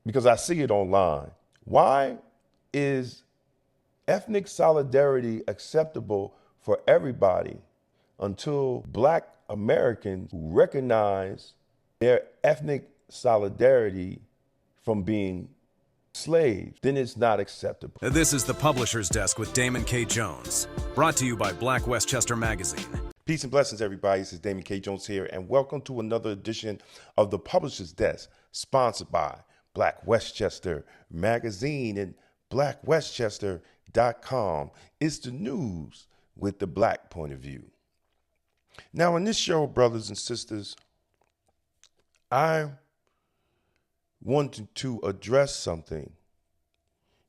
because I see it online. Why is ethnic solidarity acceptable for everybody until Black Americans recognize their ethnic solidarity from being slaves? Then it's not acceptable. This is the Publisher's Desk with Damon K. Jones, brought to you by Black Westchester Magazine. Peace and blessings, everybody. This is Damon K. Jones here, and welcome to another edition of the Publisher's Desk, sponsored by Black Westchester Magazine and blackwestchester.com. It's the news with the Black point of view. Now, in this show, brothers and sisters, I wanted to address something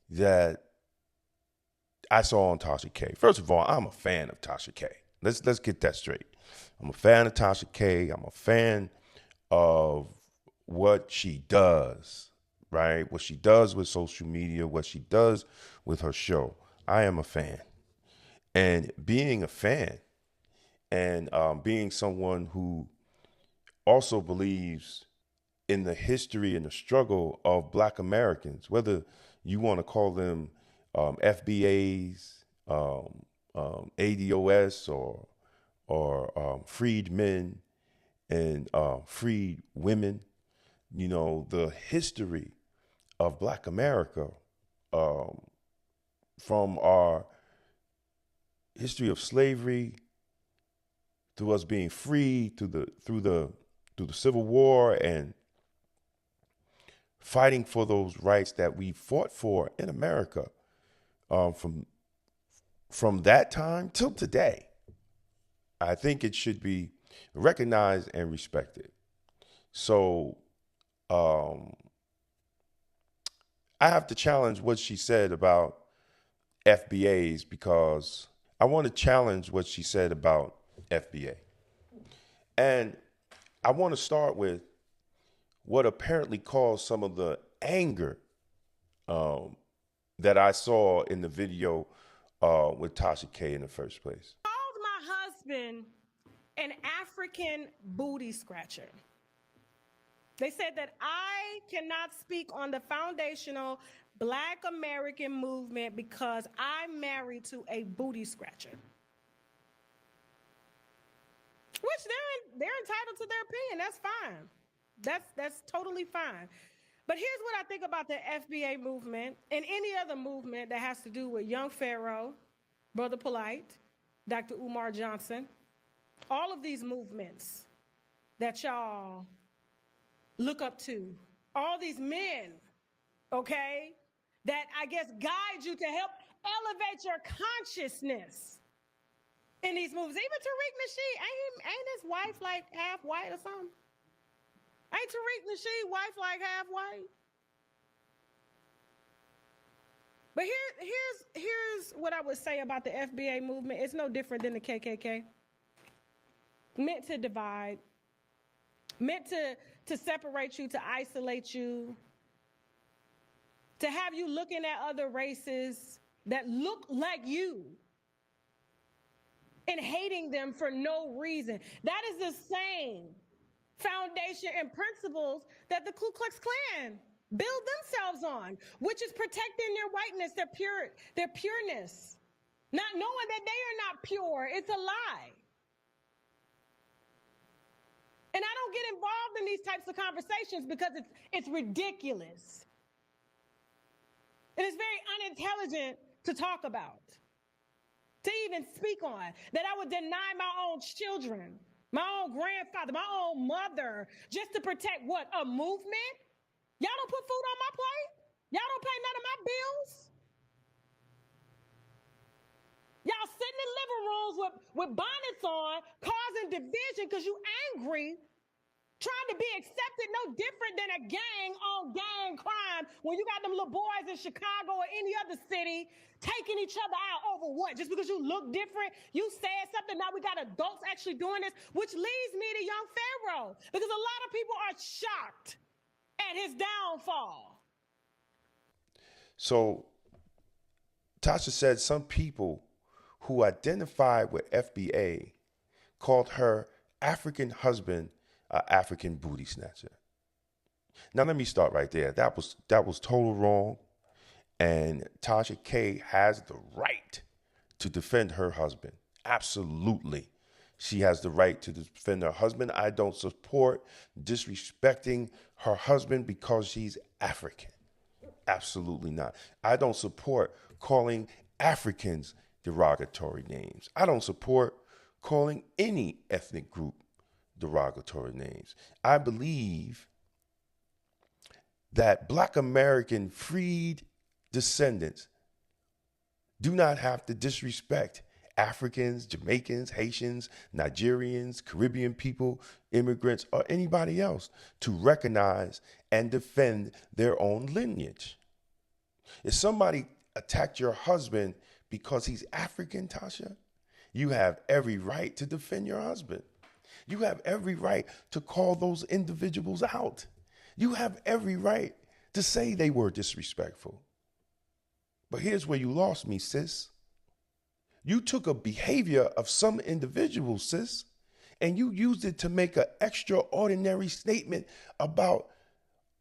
that I saw on Tasha K. First of all, I'm a fan of Tasha K. Let's get that straight. I'm a fan of Tasha K. I'm a fan of what she does, right? What she does with social media, what she does with her show. I am a fan. And being a fan and being someone who also believes in the history and the struggle of Black Americans, whether you want to call them FBAs, ADOS, or freedmen and freed women, you know, the history of Black America, from our history of slavery to us being free through the Civil War and fighting for those rights that we fought for in America, from that time till today. I think it should be recognized and respected. So I have to challenge what she said about FBAs, because I want to challenge what she said about FBA. And I want to start with what apparently caused some of the anger that I saw in the video with Tasha K in the first place. Called my husband an African booty scratcher. They said that I cannot speak on the foundational Black American movement because I'm married to a booty scratcher. Which they're entitled to their opinion. That's fine. That's totally fine. But here's what I think about the FBA movement and any other movement that has to do with Young Pharaoh, Brother Polite, Dr. Umar Johnson, all of these movements that y'all look up to, all these men, okay, that I guess guide you to help elevate your consciousness in these movies. Even Tariq Nasheed, ain't his wife like half white or something? Ain't Tariq Nasheed wife like half white? But here's what I would say about the FBA movement. It's no different than the KKK. Meant to divide, meant to separate you, to isolate you, to have you looking at other races that look like you and hating them for no reason. That is the same foundation and principles that the Ku Klux Klan build themselves on, which is protecting their whiteness, their pureness, not knowing that they are not pure. It's a lie. And I don't get involved in these types of conversations because it's ridiculous. And it's very unintelligent to talk about, to even speak on, that I would deny my own children, my own grandfather, my own mother, just to protect what? A movement? Y'all don't put food on my plate? Y'all don't pay none of my bills? Y'all sitting in living rooms with bonnets on, causing division because you angry, trying to be accepted no different than a gang on gang crime when you got them little boys in Chicago or any other city taking each other out over what? Just because you look different, you said something, now we got adults actually doing this, which leads me to Young Pharaoh, because a lot of people are shocked at his downfall. So Tasha said some people who identified with FBA called her African husband an African booty snatcher. Now let me start right there. That was total wrong. And Tasha K has the right to defend her husband. Absolutely. She has the right to defend her husband. I don't support disrespecting her husband because she's African. Absolutely not. I don't support calling Africans derogatory names. I don't support calling any ethnic group derogatory names. I believe that Black American freed descendants do not have to disrespect Africans, Jamaicans, Haitians, Nigerians, Caribbean people, immigrants, or anybody else to recognize and defend their own lineage. If somebody attacked your husband because he's African, Tasha, you have every right to defend your husband. You have every right to call those individuals out. You have every right to say they were disrespectful. But here's where you lost me, sis. You took a behavior of some individuals, sis, and you used it to make an extraordinary statement about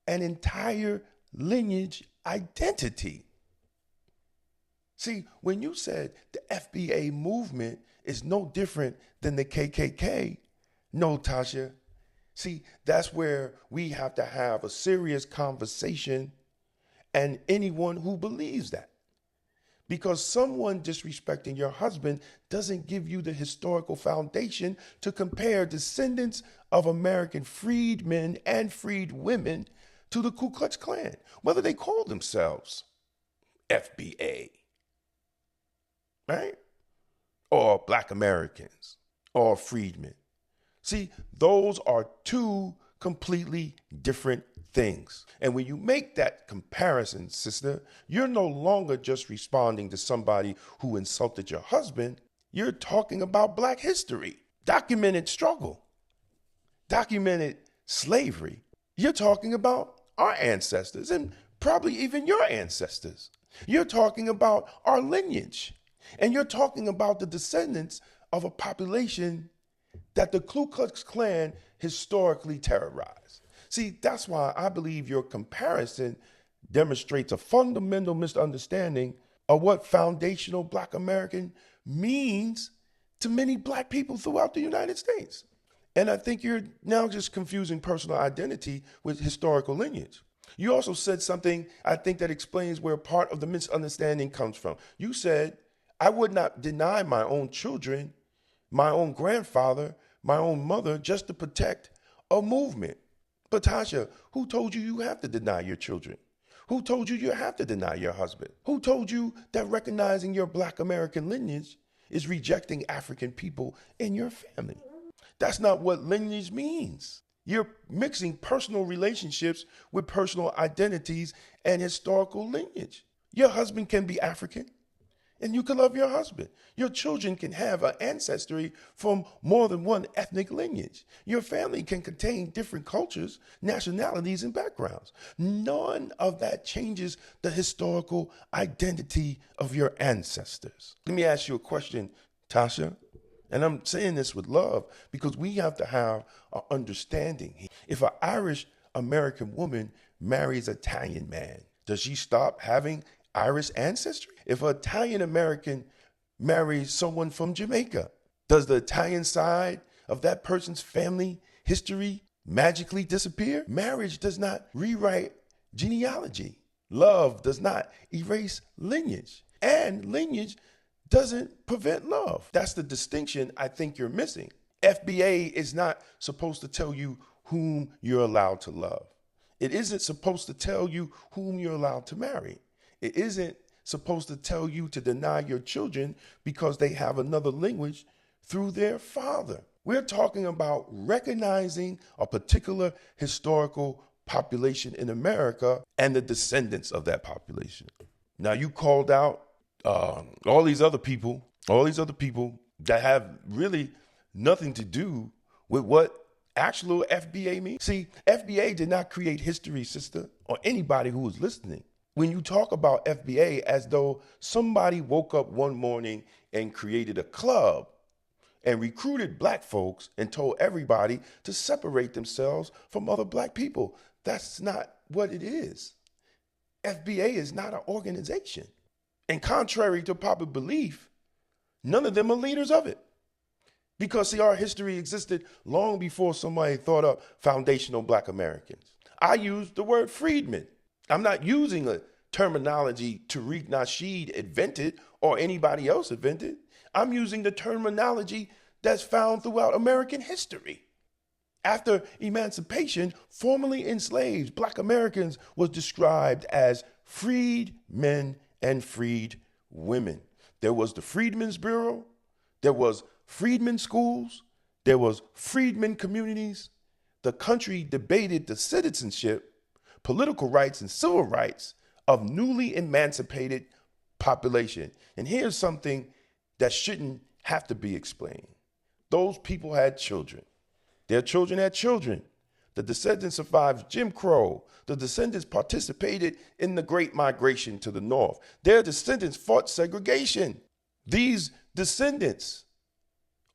an entire lineage identity. See, when you said the FBA movement is no different than the KKK, no, Tasha. See, that's where we have to have a serious conversation, and anyone who believes that. Because someone disrespecting your husband doesn't give you the historical foundation to compare descendants of American freedmen and freedwomen to the Ku Klux Klan, whether they call themselves FBA, right? Or Black Americans or freedmen. See, those are two completely different things. And when you make that comparison, sister, you're no longer just responding to somebody who insulted your husband. You're talking about Black history, documented struggle, documented slavery. You're talking about our ancestors and probably even your ancestors. You're talking about our lineage. And you're talking about the descendants of a population that the Ku Klux Klan historically terrorized. See, that's why I believe your comparison demonstrates a fundamental misunderstanding of what foundational Black American means to many Black people throughout the United States. And I think you're now just confusing personal identity with historical lineage. You also said something I think that explains where part of the misunderstanding comes from. You said, I would not deny my own children, my own grandfather, my own mother, just to protect a movement. But Tasha, who told you you have to deny your children? Who told you you have to deny your husband? Who told you that recognizing your Black American lineage is rejecting African people in your family? That's not what lineage means. You're mixing personal relationships with personal identities and historical lineage. Your husband can be African, and you can love your husband. Your children can have an ancestry from more than one ethnic lineage. Your family can contain different cultures, nationalities, and backgrounds. None of that changes the historical identity of your ancestors. Let me ask you a question, Tasha. And I'm saying this with love because we have to have an understanding. If an Irish American woman marries an Italian man, does she stop having Irish ancestry? If an Italian American marries someone from Jamaica, does the Italian side of that person's family history magically disappear? Marriage does not rewrite genealogy. Love does not erase lineage. And lineage doesn't prevent love. That's the distinction I think you're missing. FBA is not supposed to tell you whom you're allowed to love. It isn't supposed to tell you whom you're allowed to marry. It isn't supposed to tell you to deny your children because they have another language through their father. We're talking about recognizing a particular historical population in America and the descendants of that population. Now, you called out all these other people that have really nothing to do with what actual FBA means. See, FBA did not create history, sister, or anybody who was listening. When you talk about FBA as though somebody woke up one morning and created a club and recruited Black folks and told everybody to separate themselves from other Black people, That's not what it is. FBA is not an organization. And contrary to popular belief, none of them are leaders of it. Because, see, our history existed long before somebody thought up foundational Black Americans. I use the word freedmen. I'm not using a terminology Tariq Nasheed invented or anybody else invented. I'm using the terminology that's found throughout American history. After emancipation, formerly enslaved Black Americans was described as freedmen and freedwomen. There was the Freedmen's Bureau, there was freedmen schools, there was freedmen communities. The country debated the citizenship, political rights, and civil rights of newly emancipated population. And here's something that shouldn't have to be explained. Those people had children. Their children had children. The descendants survived Jim Crow. The descendants participated in the Great Migration to the North. Their descendants fought segregation. These descendants,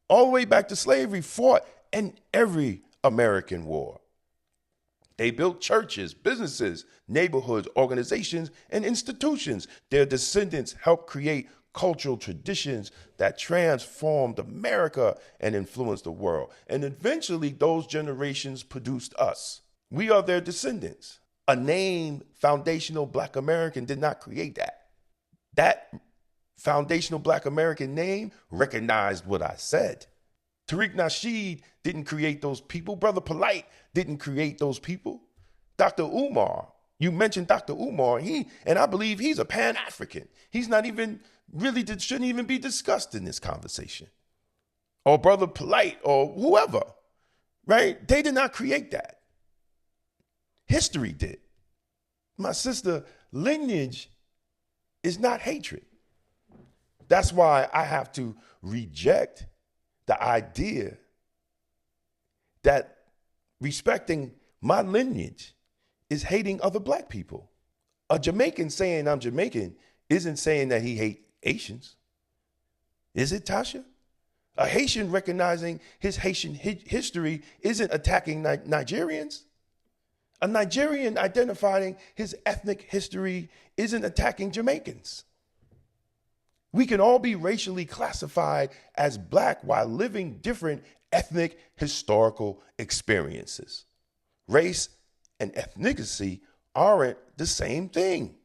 all the way back to slavery, fought in every American war. They built churches, businesses, neighborhoods, organizations, and institutions. Their descendants helped create cultural traditions that transformed America and influenced the world. And eventually, those generations produced us. We are their descendants. A name, foundational Black American, did not create that. That foundational Black American name recognized what I said. Tariq Nasheed didn't create those people. Brother Polite didn't create those people. Dr. Umar, you mentioned Dr. Umar, and I believe he's a Pan-African. He's not even really, shouldn't even be discussed in this conversation. Or Brother Polite or whoever, right? They did not create that. History did. My sister, lineage is not hatred. That's why I have to reject the idea that respecting my lineage is hating other Black people. A Jamaican saying I'm Jamaican isn't saying that he hates Haitians. Is it, Tasha? A Haitian recognizing his Haitian history isn't attacking Nigerians. A Nigerian identifying his ethnic history isn't attacking Jamaicans. We can all be racially classified as Black while living different ethnic historical experiences. Race and ethnicity aren't the same thing.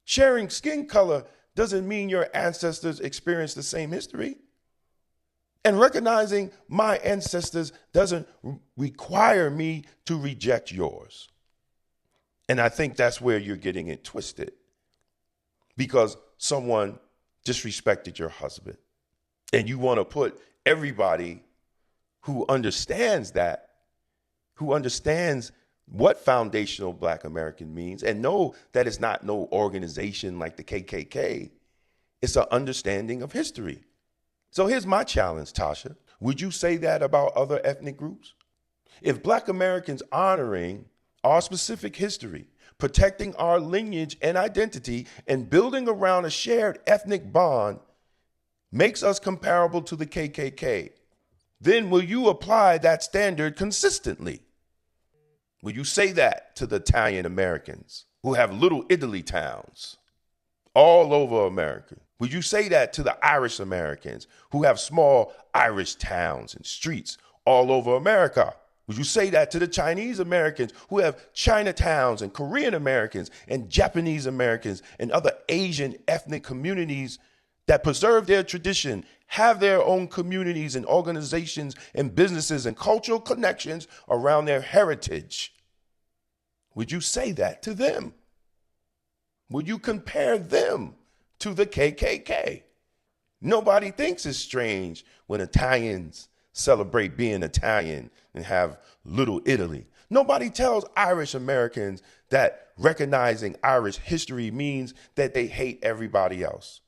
Sharing skin color doesn't mean your ancestors experienced the same history. And recognizing my ancestors doesn't require me to reject yours. And I think that's where you're getting it twisted. Because someone disrespected your husband. And you want to put everybody who understands that, who understands what foundational Black American means, and know that it's not no organization like the KKK. It's an understanding of history. So here's my challenge, Tasha. Would you say that about other ethnic groups? If Black Americans honoring our specific history, protecting our lineage and identity, and building around a shared ethnic bond makes us comparable to the KKK, then will you apply that standard consistently? Will you say that to the Italian Americans who have little Italy towns all over America? Would you say that to the Irish Americans who have small Irish towns and streets all over America? Would you say that to the Chinese Americans who have Chinatowns, and Korean Americans and Japanese Americans and other Asian ethnic communities that preserve their tradition, have their own communities and organizations and businesses and cultural connections around their heritage? Would you say that to them? Would you compare them to the KKK? Nobody thinks it's strange when Italians celebrate being Italian and have Little Italy. Nobody tells Irish Americans that recognizing Irish history means that they hate everybody else.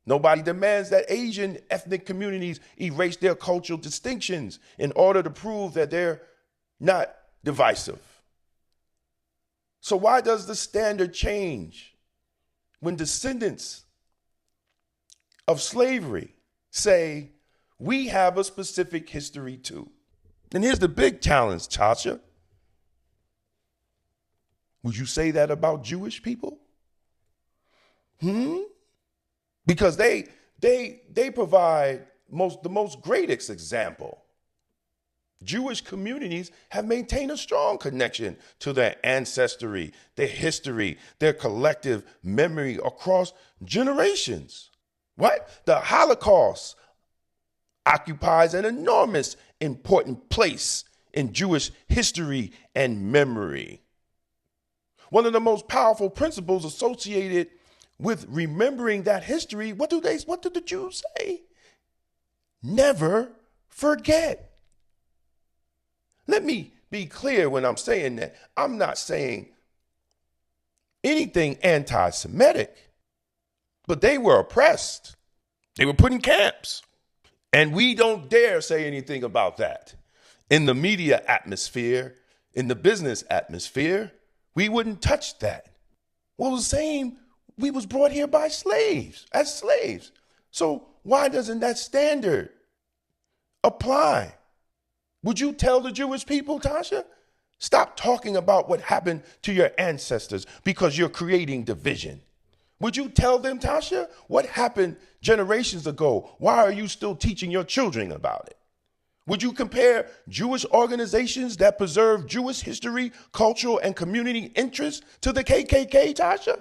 Nobody demands that Asian ethnic communities erase their cultural distinctions in order to prove that they're not divisive. So why does the standard change when descendants of slavery say we have a specific history too? And here's the big challenge, Tasha. Would you say that about Jewish people? Because they provide the most greatest example. Jewish communities have maintained a strong connection to their ancestry, their history, their collective memory across generations. What? The Holocaust occupies an enormous important place in Jewish history and memory. One of the most powerful principles associated with remembering that history, what do the Jews say? Never forget. Let me be clear when I'm saying that. I'm not saying anything anti-Semitic, but they were oppressed. They were put in camps. And we don't dare say anything about that. In the media atmosphere, in the business atmosphere, we wouldn't touch that. Well, the same, we was brought here by slaves, as slaves. So why doesn't that standard apply? Would you tell the Jewish people, Tasha, stop talking about what happened to your ancestors because you're creating division? Would you tell them, Tasha, what happened generations ago? Why are you still teaching your children about it? Would you compare Jewish organizations that preserve Jewish history, cultural, and community interests to the KKK, Tasha?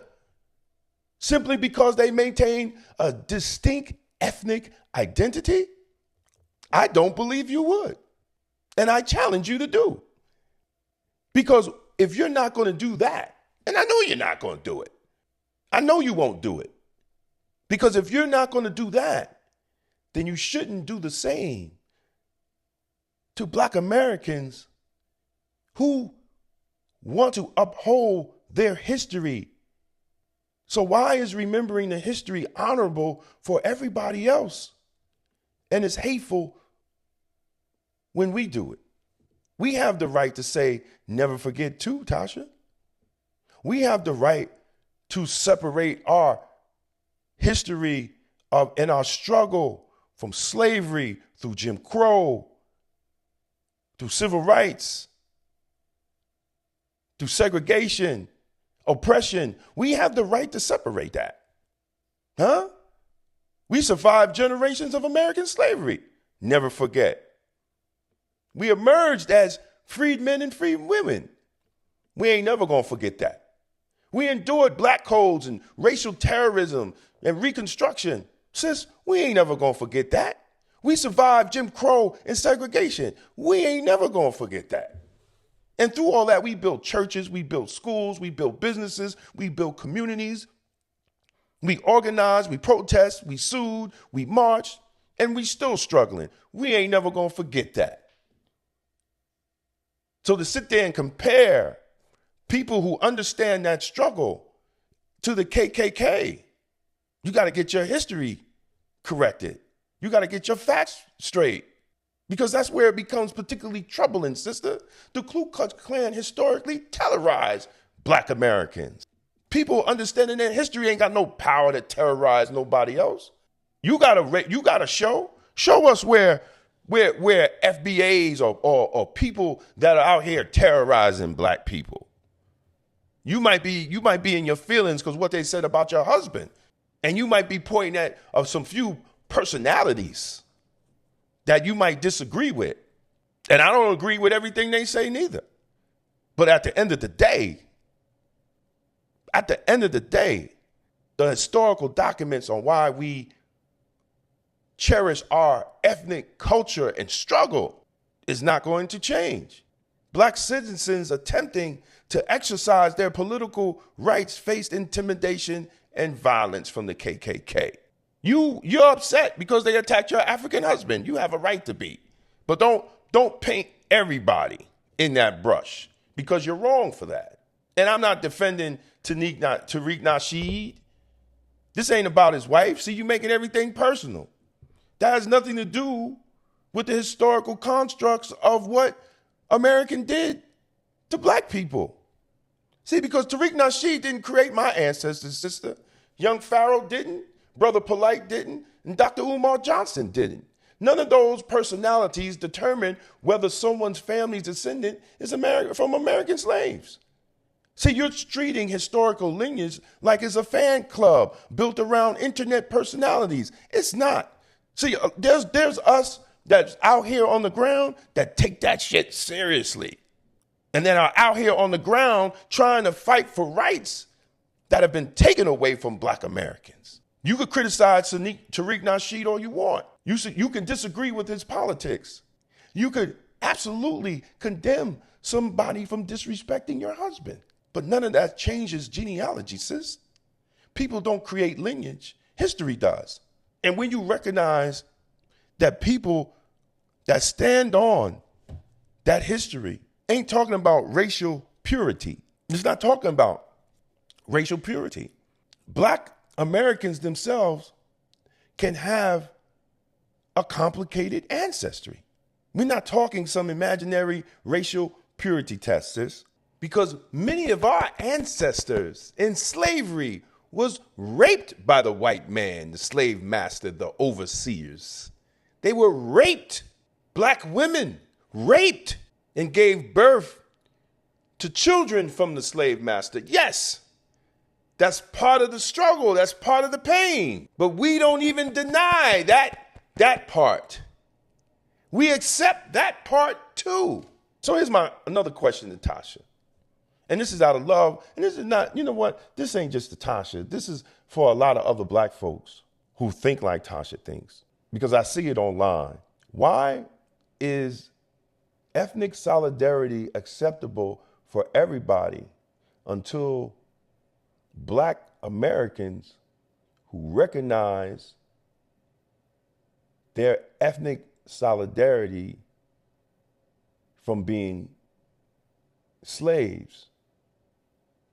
Simply because they maintain a distinct ethnic identity? I don't believe you would. And I challenge you to do. Because if you're not going to do that, and I know you're not going to do it, I know you won't do it. Because if you're not going to do that, then you shouldn't do the same to Black Americans who want to uphold their history. So why is remembering the history honorable for everybody else and it's hateful when we do it? We have the right to say, never forget too, Tasha. We have the right to separate our history and our struggle from slavery through Jim Crow, through civil rights, through segregation, oppression. We have the right to separate that. Huh? We survived generations of American slavery. Never forget. We emerged as freedmen and freedwomen. We ain't never gonna forget that. We endured black codes and racial terrorism and Reconstruction. Sis, we ain't never gonna forget that. We survived Jim Crow and segregation. We ain't never gonna forget that. And through all that, we built churches, we built schools, we built businesses, we built communities. We organized, we protested, we sued, we marched, and we still struggling. We ain't never gonna forget that. So to sit there and compare people who understand that struggle to the KKK, you got to get your history corrected. You got to get your facts straight, because that's where it becomes particularly troubling, sister. The Ku Klux Klan historically terrorized Black Americans. People understanding their history ain't got no power to terrorize nobody else. You got to show us where FBAs or people that are out here terrorizing Black people. You might be in your feelings because what they said about your husband, and you might be pointing at some few personalities that you might disagree with. And I don't agree with everything they say neither. But at the end of the day, the historical documents on why we cherish our ethnic culture and struggle is not going to change. Black citizens attempting to exercise their political rights faced intimidation and violence from the KKK. You're upset because they attacked your African husband. You have a right to be. But don't paint everybody in that brush, because you're wrong for that. And I'm not defending Tariq Nasheed. This ain't about his wife. See, you making everything personal. That has nothing to do with the historical constructs of what American did to Black people. See, because Tariq Nasheed didn't create my ancestors, sister. Young Pharaoh didn't. Brother Polite didn't. And Dr. Umar Johnson didn't. None of those personalities determine whether someone's family's descendant is from American slaves. See, you're treating historical lineage like it's a fan club built around internet personalities. It's not. See, there's us that's out here on the ground that take that shit seriously, and then are out here on the ground trying to fight for rights that have been taken away from Black Americans. You could criticize Tariq Nasheed all you want. You can disagree with his politics. You could absolutely condemn somebody from disrespecting your husband. But none of that changes genealogy, sis. People don't create lineage. History does. And when you recognize that people that stand on that history ain't talking about racial purity. It's not talking about racial purity. Black Americans themselves can have a complicated ancestry. We're not talking some imaginary racial purity test, sis, because many of our ancestors in slavery was raped by the white man, the slave master, the overseers. They were raped. Black women raped and gave birth to children from the slave master. Yes, that's part of the struggle. That's part of the pain. But we don't even deny that part. We accept that part too. So here's another question to Tasha. And this is out of love. And this is not, you know what? This ain't just to Tasha. This is for a lot of other Black folks who think like Tasha thinks. Because I see it online. Why is ethnic solidarity acceptable for everybody until Black Americans who recognize their ethnic solidarity from being slaves,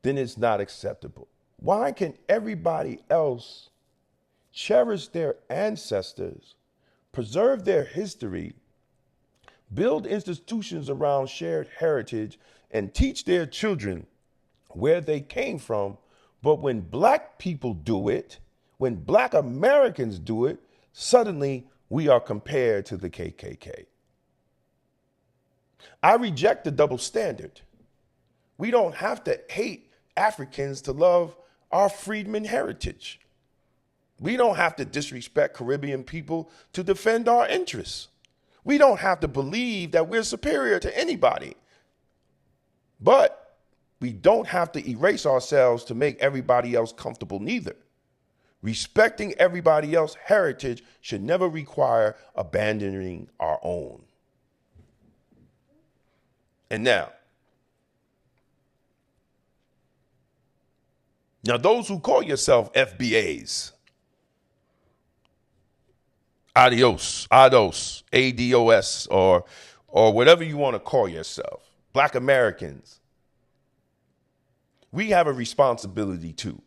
then it's not acceptable? Why can everybody else cherish their ancestors, preserve their history, build institutions around shared heritage, and teach their children where they came from, but when Black people do it, when Black Americans do it, suddenly we are compared to the KKK? I reject the double standard. We don't have to hate Africans to love our freedmen heritage. We don't have to disrespect Caribbean people to defend our interests. We don't have to believe that we're superior to anybody. But we don't have to erase ourselves to make everybody else comfortable neither. Respecting everybody else's heritage should never require abandoning our own. And now those who call yourself FBAs, ADOS, ADOS, or whatever you want to call yourself, Black Americans, we have a responsibility too.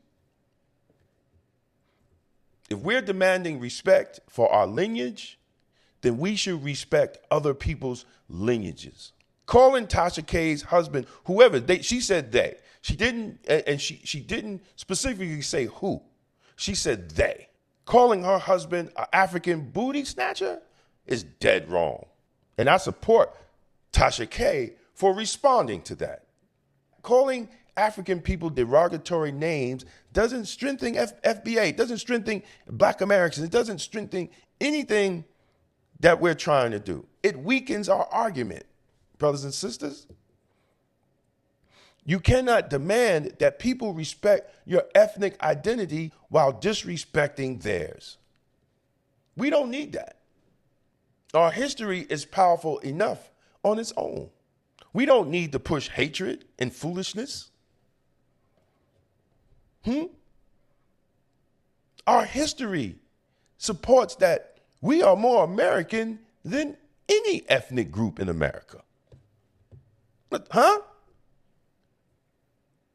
If we're demanding respect for our lineage, then we should respect other people's lineages. Calling Tasha K's husband, whoever, she said they. She didn't, and she didn't specifically say who. She said they. Calling her husband an African booty snatcher is dead wrong. And I support Tasha K for responding to that. Calling African people derogatory names doesn't strengthen FBA, doesn't strengthen Black Americans, it doesn't strengthen anything that we're trying to do. It weakens our argument, brothers and sisters. You cannot demand that people respect your ethnic identity while disrespecting theirs. We don't need that. Our history is powerful enough on its own. We don't need to push hatred and foolishness. Our history supports that we are more American than any ethnic group in America.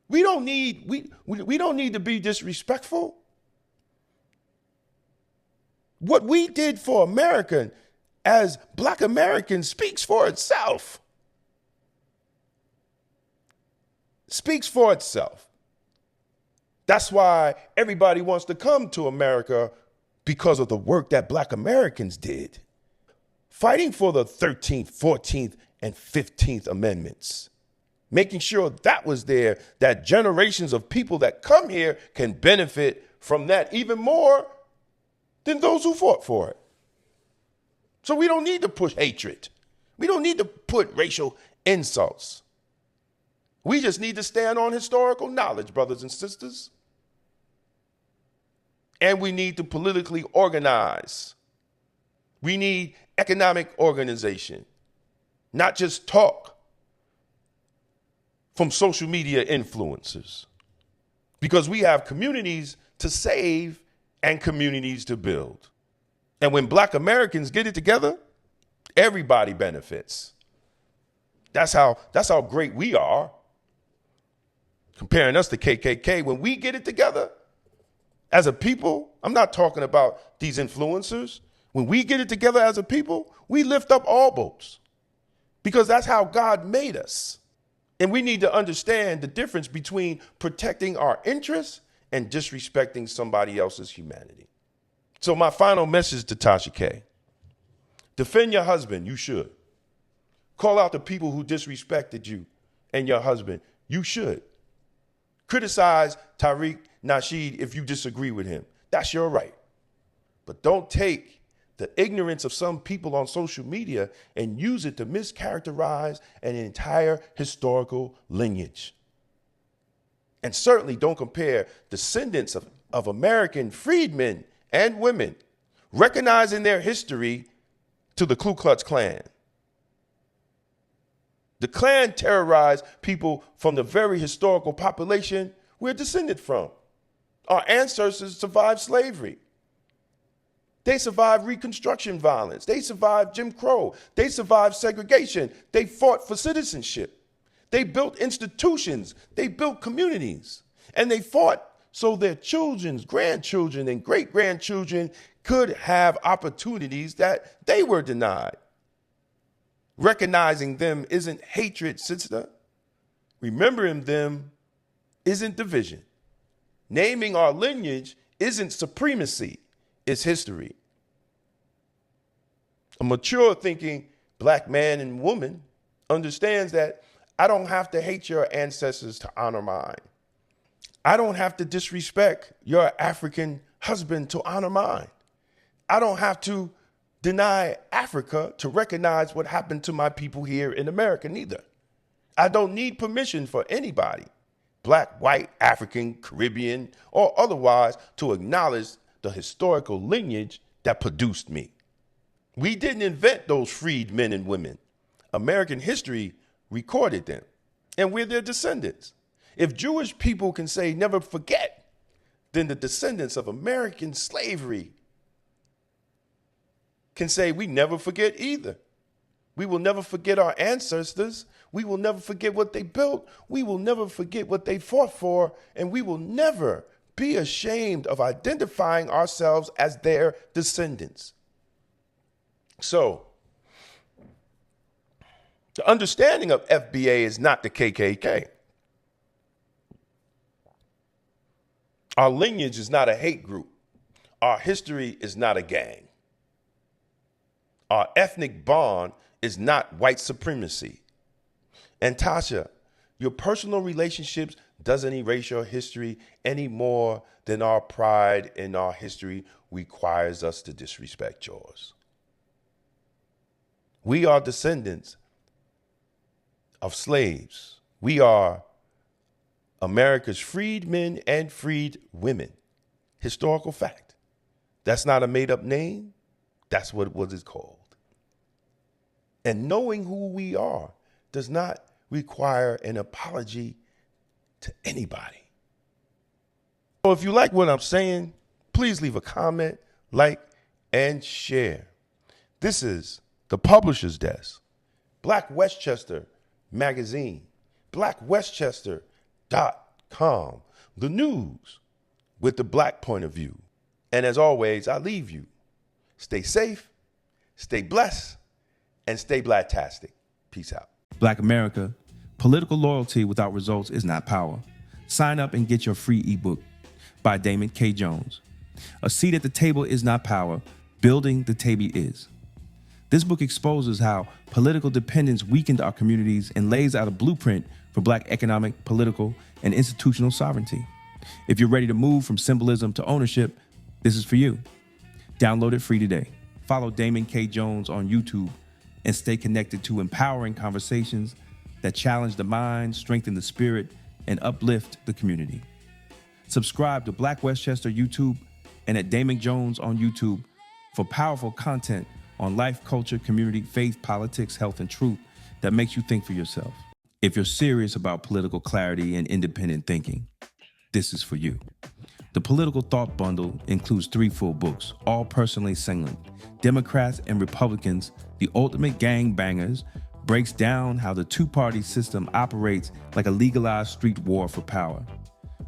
We don't need to be disrespectful. What we did for America as Black Americans speaks for itself. Speaks for itself. That's why everybody wants to come to America, because of the work that Black Americans did. fighting for the 13th, 14th, and 15th Amendments, making sure that was there, that generations of people that come here can benefit from that even more than those who fought for it. So we don't need to push hatred. We don't need to put racial insults. We just need to stand on historical knowledge, brothers and sisters. And we need to politically organize. We need economic organization, not just talk from social media influencers, because we have communities to save and communities to build. And when Black Americans get it together, everybody benefits. That's how great we are. Comparing us to KKK, when we get it together as a people, I'm not talking about these influencers. When we get it together as a people, we lift up all boats because that's how God made us. And we need to understand the difference between protecting our interests and disrespecting somebody else's humanity. So my final message to Tasha K: defend your husband, you should. Call out the people who disrespected you and your husband, you should. Criticize Tariq Nasheed if you disagree with him. That's your right. But don't take the ignorance of some people on social media and use it to mischaracterize an entire historical lineage. And certainly don't compare descendants of American freedmen and women, recognizing their history, to the Ku Klux Klan. The Klan terrorized people from the very historical population we're descended from. Our ancestors survived slavery. They survived Reconstruction violence. They survived Jim Crow. They survived segregation. They fought for citizenship. They built institutions. They built communities. And they fought so their children's grandchildren and great-grandchildren could have opportunities that they were denied. Recognizing them isn't hatred, sister. Remembering them isn't division. Naming our lineage isn't supremacy, it's history. A mature thinking Black man and woman understands that I don't have to hate your ancestors to honor mine. I don't have to disrespect your African husband to honor mine. I don't have to deny Africa to recognize what happened to my people here in America neither. I don't need permission for anybody, Black, white, African, Caribbean, or otherwise, to acknowledge the historical lineage that produced me. We didn't invent those freed men and women. American history recorded them, and we're their descendants. If Jewish people can say never forget, then the descendants of American slavery can say we never forget either. We will never forget our ancestors. We will never forget what they built. We will never forget what they fought for. And we will never be ashamed of identifying ourselves as their descendants. So, the understanding of FBA is not the KKK. Our lineage is not a hate group. Our history is not a gang. Our ethnic bond is not white supremacy. And Tasha, your personal relationships doesn't erase your history any more than our pride in our history requires us to disrespect yours. We are descendants of slaves. We are America's freedmen and freed women. Historical fact. That's not a made-up name. That's what it's called. And knowing who we are does not require an apology to anybody. So if you like what I'm saying, please leave a comment, like, and share. This is the Publisher's Desk, Black Westchester Magazine, blackwestchester.com, the news with the Black point of view. And as always, I leave you. Stay safe, stay blessed, and stay Blacktastic. Peace out. Black America, political loyalty without results is not power. Sign up and get your free ebook by Damon K. Jones. A seat at the table is not power. Building the table is. This book exposes how political dependence weakened our communities and lays out a blueprint for Black economic, political, and institutional sovereignty. If you're ready to move from symbolism to ownership, this is for you. Download it free today. Follow Damon K. Jones on YouTube and stay connected to empowering conversations that challenge the mind, strengthen the spirit, and uplift the community. Subscribe to Black Westchester YouTube and at Damon Jones on YouTube for powerful content on life, culture, community, faith, politics, health, and truth that makes you think for yourself. If you're serious about political clarity and independent thinking, this is for you. The Political Thought Bundle includes 3 full books, all personally singling. Democrats and Republicans, the Ultimate Gangbangers, breaks down how the two-party system operates like a legalized street war for power.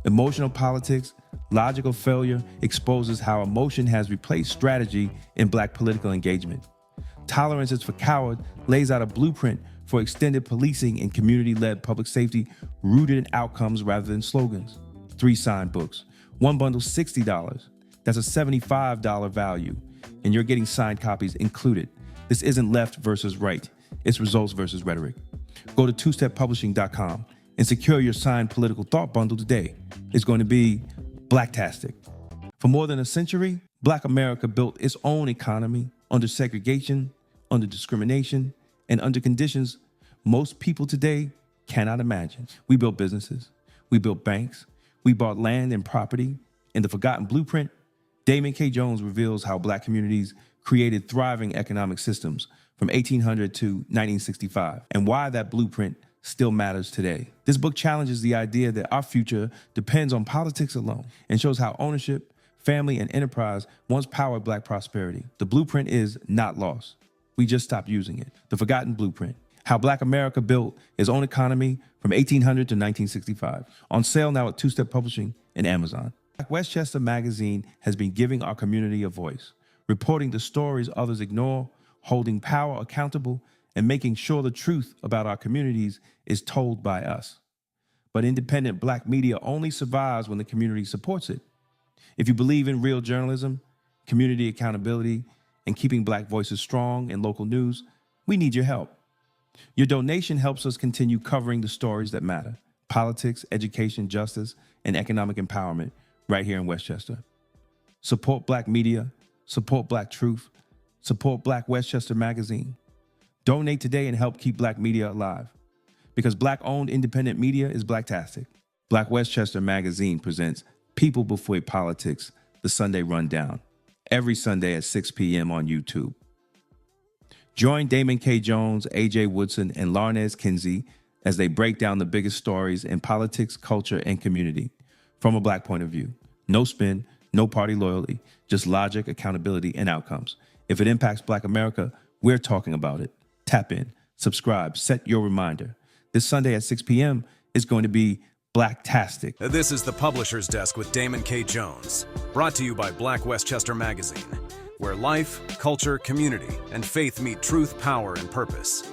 Emotional Politics, Logical Failure exposes how emotion has replaced strategy in Black political engagement. Tolerance is for Coward lays out a blueprint for extended policing and community-led public safety rooted in outcomes rather than slogans. 3 signed books. One bundle $60. That's a $75 value, and you're getting signed copies included. This isn't left versus right. It's results versus rhetoric. Go to twosteppublishing.com and secure your signed Political Thought Bundle today. It's going to be Blacktastic. For more than a century, Black America built its own economy under segregation, under discrimination, and under conditions most people today cannot imagine. We built businesses. We built banks. We bought land and property. In The Forgotten Blueprint, Damon K. Jones reveals how Black communities created thriving economic systems from 1800 to 1965 and why that blueprint still matters today. This book challenges the idea that our future depends on politics alone and shows how ownership, family, and enterprise once powered Black prosperity. The blueprint is not lost. We just stopped using it. The Forgotten Blueprint, how Black America built its own economy from 1800 to 1965. On sale now at Two Step Publishing and Amazon. Black Westchester Magazine has been giving our community a voice, reporting the stories others ignore, holding power accountable, and making sure the truth about our communities is told by us. But independent Black media only survives when the community supports it. If you believe in real journalism, community accountability, and keeping Black voices strong in local news, we need your help. Your donation helps us continue covering the stories that matter: politics, education, justice, and economic empowerment right here in Westchester. Support Black media, support Black truth, support Black Westchester Magazine. Donate today and help keep Black media alive. Because Black-owned independent media is Blacktastic. Black Westchester Magazine presents People Before Politics, the Sunday Rundown, every Sunday at 6 p.m. on YouTube. Join Damon K. Jones, A.J. Woodson, and Larnez Kinsey as they break down the biggest stories in politics, culture, and community from a Black point of view. No spin, no party loyalty, just logic, accountability, and outcomes. If it impacts Black America, we're talking about it. Tap in, subscribe, set your reminder. This Sunday at 6 p.m. is going to be Blacktastic. This is the Publisher's Desk with Damon K. Jones, brought to you by Black Westchester Magazine, where life, culture, community, and faith meet truth, power, and purpose.